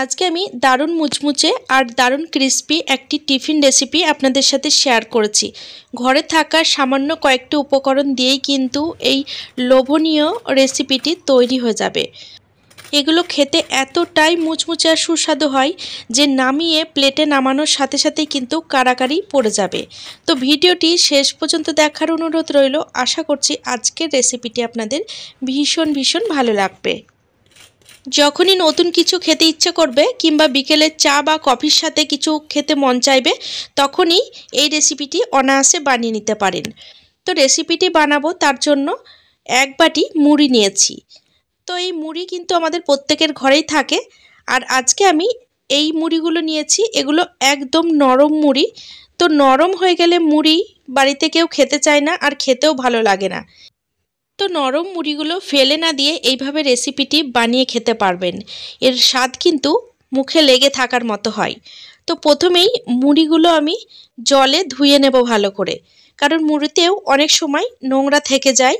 আজকে আমি দারুণ মুচমুচে আর দারুণ ক্রিস্পি একটি টিফিন রেসিপি আপনাদের সাথে শেয়ার করেছি। ঘরে থাকা সামান্য কয়েকটি উপকরণ দিয়েই কিন্তু এই লোভনীয় রেসিপিটি তৈরি হয়ে যাবে। এগুলো খেতে এতটাই মুচমুচে আর সুস্বাদু হয় যে নামিয়ে প্লেটে নামানোর সাথে সাথেই কিন্তু কাড়াকাড়ি পড়ে যাবে। তো ভিডিওটি শেষ পর্যন্ত দেখার অনুরোধ রইল। আশা করছি আজকের রেসিপিটি আপনাদের ভীষণ ভালো লাগবে। যখনই নতুন কিছু খেতে ইচ্ছে করবে কিংবা বিকেলের চা বা কফির সাথে কিছু খেতে মন চাইবে, তখনই এই রেসিপিটি অনায়াসে বানিয়ে নিতে পারেন। তো রেসিপিটি বানাবো তার জন্য এক বাটি মুড়ি নিয়েছি। তো এই মুড়ি কিন্তু আমাদের প্রত্যেকের ঘরেই থাকে। আর আজকে আমি এই মুড়িগুলো নিয়েছি, এগুলো একদম নরম মুড়ি। তো নরম হয়ে গেলে মুড়ি বাড়িতে কেউ খেতে চায় না আর খেতেও ভালো লাগে না। তো নরম মুড়িগুলো ফেলে না দিয়ে এইভাবে রেসিপিটি বানিয়ে খেতে পারবেন। এর স্বাদ কিন্তু মুখে লেগে থাকার মতো হয়। তো প্রথমেই মুড়িগুলো আমি জলে ধুয়ে নেব ভালো করে, কারণ মুড়িতেও অনেক সময় নোংরা থেকে যায়।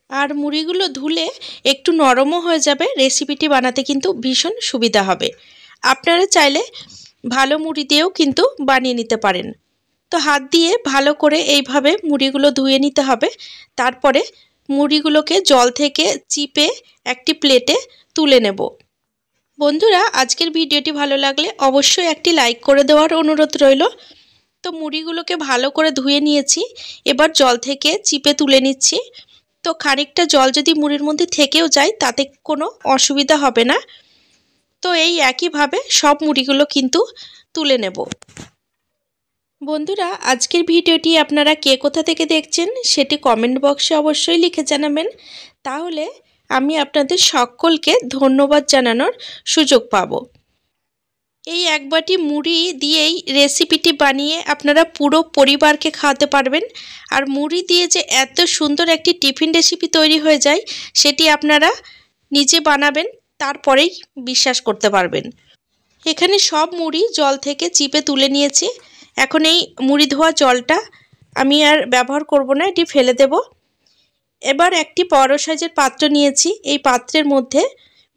আর মুড়িগুলো ধুলে একটু নরমও হয়ে যাবে, রেসিপিটি বানাতে কিন্তু ভীষণ সুবিধা হবে। আপনারা চাইলে ভালো মুড়ি দিয়েও কিন্তু বানিয়ে নিতে পারেন। তো হাত দিয়ে ভালো করে এইভাবে মুড়িগুলো ধুয়ে নিতে হবে। তারপরে মুড়িগুলোকে জল থেকে চিপে একটি প্লেটে তুলে নেব। বন্ধুরা, আজকের ভিডিওটি ভালো লাগলে অবশ্যই একটি লাইক করে দেওয়ার অনুরোধ রইল। তো মুড়িগুলোকে ভালো করে ধুয়ে নিয়েছি, এবার জল থেকে চিপে তুলে নিচ্ছি। তো খানিকটা জল যদি মুড়ির মধ্যে থেকেও যায় তাতে কোনো অসুবিধা হবে না। তো এই একইভাবে সব মুড়িগুলো কিন্তু তুলে নেব। বন্ধুরা, আজকের ভিডিওটি আপনারা কে কোথা থেকে দেখছেন সেটি কমেন্ট বক্সে অবশ্যই লিখে জানাবেন। তাহলে আমি আপনাদের সকলকে ধন্যবাদ জানানোর সুযোগ পাব। এই এক বাটি মুড়ি দিয়েই রেসিপিটি বানিয়ে আপনারা পুরো পরিবারকে খাওয়াতে পারবেন। আর মুড়ি দিয়ে যে এত সুন্দর একটি টিফিন রেসিপি তৈরি হয়ে যায় সেটি আপনারা নিজে বানাবেন, তারপরেই বিশ্বাস করতে পারবেন। এখানে সব মুড়ি জল থেকে চিপে তুলে নিয়েছি। এখন এই মুড়ি ধোয়া জলটা আমি আর ব্যবহার করব না, এটি ফেলে দেব। এবার একটি বড় সাইজের পাত্র নিয়েছি, এই পাত্রের মধ্যে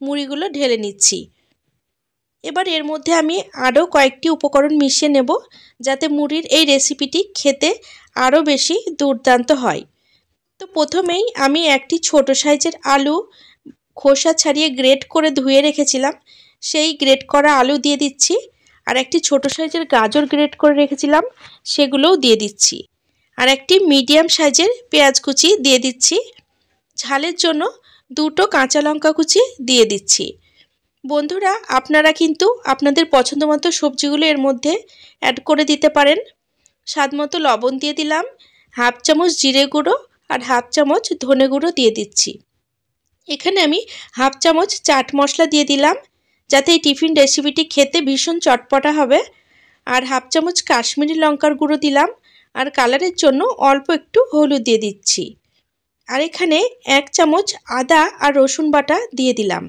মুড়িগুলো ঢেলে নিচ্ছি। এবার এর মধ্যে আমি আরও কয়েকটি উপকরণ মিশিয়ে নেব, যাতে মুড়ির এই রেসিপিটি খেতে আরও বেশি দুর্দান্ত হয়। তো প্রথমেই আমি একটি ছোট সাইজের আলু খোসা ছাড়িয়ে গ্রেট করে ধুয়ে রেখেছিলাম, সেই গ্রেট করা আলু দিয়ে দিচ্ছি। আর একটি ছোট সাইজের গাজর গ্রেট করে রেখেছিলাম, সেগুলোও দিয়ে দিচ্ছি। আর একটি মিডিয়াম সাইজের পেঁয়াজ কুচি দিয়ে দিচ্ছি। ঝালের জন্য দুটো কাঁচা লঙ্কা কুচি দিয়ে দিচ্ছি। বন্ধুরা, আপনারা কিন্তু আপনাদের পছন্দ মতো সবজিগুলো এর মধ্যে অ্যাড করে দিতে পারেন। স্বাদ মতো লবণ দিয়ে দিলাম, হাফ চামচ জিরে গুঁড়ো আর হাফ চামচ ধনে গুঁড়ো দিয়ে দিচ্ছি। এখানে আমি হাফ চামচ চাট মশলা দিয়ে দিলাম, যাতে এই টিফিন রেসিপিটি খেতে ভীষণ চটপটা হবে। আর হাফ চামচ কাশ্মীরি লঙ্কার গুঁড়ো দিলাম, আর কালারের জন্য অল্প একটু হলুদ দিয়ে দিচ্ছি। আর এখানে এক চামচ আদা আর রসুন বাটা দিয়ে দিলাম।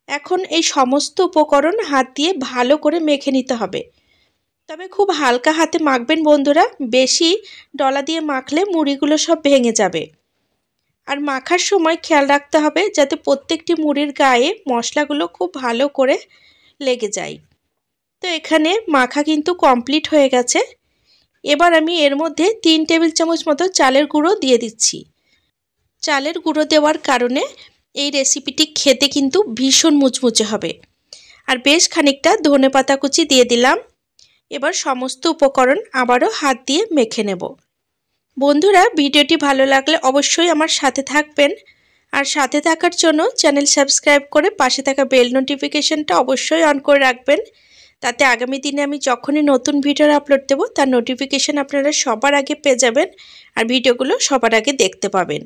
এখন এই সমস্ত উপকরণ হাত দিয়ে ভালো করে মেখে নিতে হবে, তবে খুব হালকা হাতে মাখবেন বন্ধুরা, বেশি ডলা দিয়ে মাখলে মুড়িগুলো সব ভেঙে যাবে। আর মাখার সময় খেয়াল রাখতে হবে যাতে প্রত্যেকটি মুড়ির গায়ে মশলাগুলো খুব ভালো করে লেগে যায়। তো এখানে মাখা কিন্তু কমপ্লিট হয়ে গেছে। এবার আমি এর মধ্যে 3 টেবিল চামচ মতো চালের গুঁড়ো দিয়ে দিচ্ছি। চালের গুঁড়ো দেওয়ার কারণে এই রেসিপিটি খেতে কিন্তু ভীষণ মুচমুচে হবে। আর বেশ খানিকটা ধনেপাতা কুচি দিয়ে দিলাম। এবার সমস্ত উপকরণ আবারও হাত দিয়ে মেখে নেব। বন্ধুরা, ভিডিওটি ভালো লাগলে অবশ্যই আমার সাথে থাকবেন। আর সাথে থাকার জন্য চ্যানেল সাবস্ক্রাইব করে পাশে থাকা বেল নোটিফিকেশনটা অবশ্যই অন করে রাখবেন, তাতে আগামী দিনে আমি যখনই নতুন ভিডিও আপলোড দেব তার নোটিফিকেশন আপনারা সবার আগে পেয়ে যাবেন আর ভিডিওগুলো সবার আগে দেখতে পাবেন।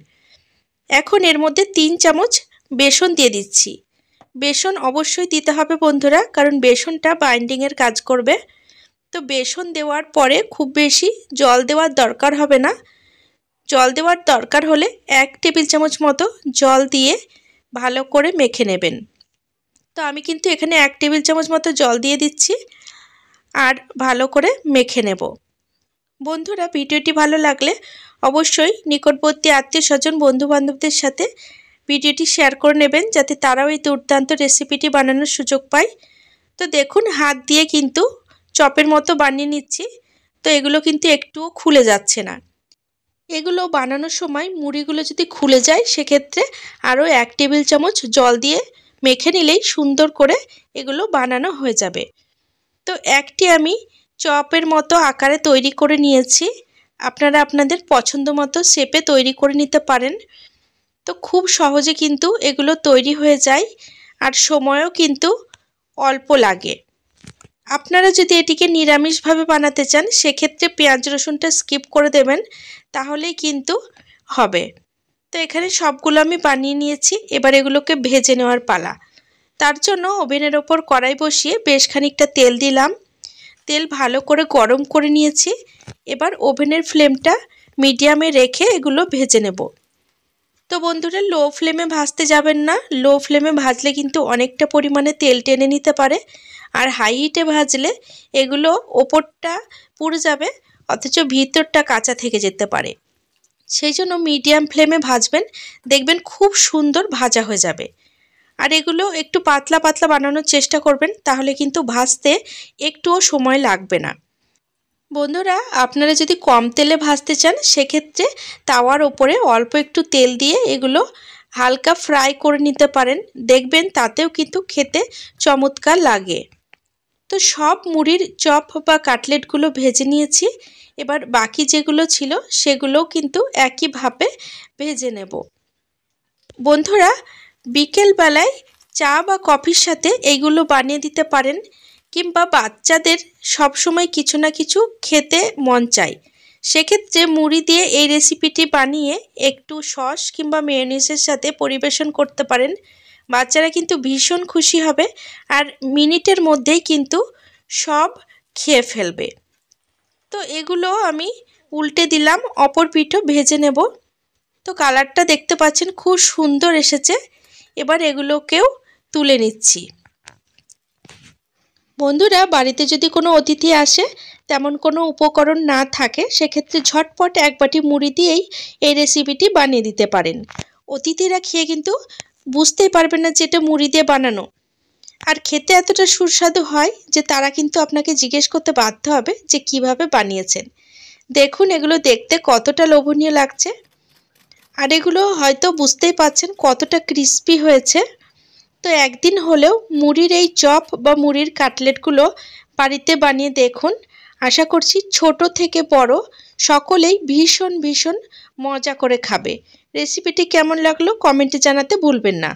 এখন এর মধ্যে 3 চামচ বেসন দিয়ে দিচ্ছি। বেসন অবশ্যই দিতে হবে বন্ধুরা, কারণ বেসনটা বাইন্ডিংয়ের কাজ করবে। তো বেসন দেওয়ার পরে খুব বেশি জল দেওয়ার দরকার হবে না। জল দেওয়ার দরকার হলে 1 টেবিল চামচ মতো জল দিয়ে ভালো করে মেখে নেবেন। তো আমি কিন্তু এখানে 1 টেবিল চামচ মতো জল দিয়ে দিচ্ছি আর ভালো করে মেখে নেব। বন্ধুরা, ভিডিওটি ভালো লাগলে অবশ্যই নিকটবর্তী আত্মীয়স্বজন বন্ধুবান্ধবদের সাথে ভিডিওটি শেয়ার করে নেবেন, যাতে তারাও এই দুর্দান্ত রেসিপিটি বানানোর সুযোগ পায়। তো দেখুন হাত দিয়ে কিন্তু চপের মতো বানিয়ে নিচ্ছি। তো এগুলো কিন্তু একটুও খুলে যাচ্ছে না। এগুলো বানানোর সময় মুড়িগুলো যদি খুলে যায় সেক্ষেত্রে আরও 1 টেবিল চামচ জল দিয়ে মেখে নিলেই সুন্দর করে এগুলো বানানো হয়ে যাবে। তো একটি আমি চপের মতো আকারে তৈরি করে নিয়েছি। আপনারা আপনাদের পছন্দ মতো শেপে তৈরি করে নিতে পারেন। তো খুব সহজে কিন্তু এগুলো তৈরি হয়ে যায় আর সময়ও কিন্তু অল্প লাগে। আপনারা যদি এটিকে নিরামিষভাবে বানাতে চান সেক্ষেত্রে পেঁয়াজ রসুনটা স্কিপ করে দেবেন, তাহলেই কিন্তু হবে। তো এখানে সবগুলো আমি বানিয়ে নিয়েছি। এবার এগুলোকে ভেজে নেওয়ার পালা। তার জন্য ওভেনের ওপর কড়াই বসিয়ে বেশ খানিকটা তেল দিলাম। তেল ভালো করে গরম করে নিয়েছি। এবার ওভেনের ফ্লেমটা মিডিয়ামে রেখে এগুলো ভেজে নেব। তো বন্ধুরা লো ফ্লেমে ভাজতে যাবেন না। লো ফ্লেমে ভাজলে কিন্তু অনেকটা পরিমাণে তেল টেনে নিতে পারে, আর হাই হিটে ভাজলে এগুলো ওপরটা পুড়ে যাবে অথচ ভিতরটা কাঁচা থেকে যেতে পারে। সেই জন্য মিডিয়াম ফ্লেমে ভাজবেন, দেখবেন খুব সুন্দর ভাজা হয়ে যাবে। আর এগুলো একটু পাতলা পাতলা বানানোর চেষ্টা করবেন, তাহলে কিন্তু ভাজতে একটুও সময় লাগবে না। বন্ধুরা আপনারা যদি কম তেলে ভাজতে চান সেক্ষেত্রে তাওয়ার ওপরে অল্প একটু তেল দিয়ে এগুলো হালকা ফ্রাই করে নিতে পারেন, দেখবেন তাতেও কিন্তু খেতে চমৎকার লাগে। তো সব মুড়ির চপ বা কাটলেটগুলো ভেজে নিয়েছি। এবার বাকি যেগুলো ছিল সেগুলোও কিন্তু একইভাবে ভেজে নেব। বন্ধুরা বিকেলবেলায় চা বা কফির সাথে এইগুলো বানিয়ে দিতে পারেন, কিংবা বাচ্চাদের সবসময় কিছু না কিছু খেতে মন চায়, সেক্ষেত্রে মুড়ি দিয়ে এই রেসিপিটি বানিয়ে একটু সস কিংবা মেয়োনিজের সাথে পরিবেশন করতে পারেন। বাচ্চারা কিন্তু ভীষণ খুশি হবে আর মিনিটের মধ্যেই কিন্তু সব খেয়ে ফেলবে। তো এগুলো আমি উল্টে দিলাম, অপর পিঠও ভেজে নেব। তো কালারটা দেখতে পাচ্ছেন খুব সুন্দর এসেছে। এবার এগুলোকেও তুলে নিচ্ছি। বন্ধুরা বাড়িতে যদি কোনো অতিথি আসে, তেমন কোনো উপকরণ না থাকে, সেক্ষেত্রে ঝটপট এক বাটি মুড়ি দিয়েই এই রেসিপিটি বানিয়ে দিতে পারেন। অতিথিরা খেয়ে কিন্তু বুঝতেই পারবেন না যে এটা মুড়ি দিয়ে বানানো, আর খেতে এতটা সুস্বাদু হয় যে তারা কিন্তু আপনাকে জিজ্ঞেস করতে বাধ্য হবে যে কিভাবে বানিয়েছেন। দেখুন এগুলো দেখতে কতটা লোভনীয় লাগছে, আর এগুলো হয়তো বুঝতেই পাচ্ছেন কতটা ক্রিস্পি হয়েছে। তো একদিন হলেও মুড়ির এই চপ বা মুড়ির কাটলেটগুলো বাড়িতে বানিয়ে দেখুন। আশা করছি ছোট থেকে বড় সকলেই ভীষণ ভীষণ মজা করে খাবে। রেসিপিটি কেমন লাগলো কমেন্টে জানাতে ভুলবেন না।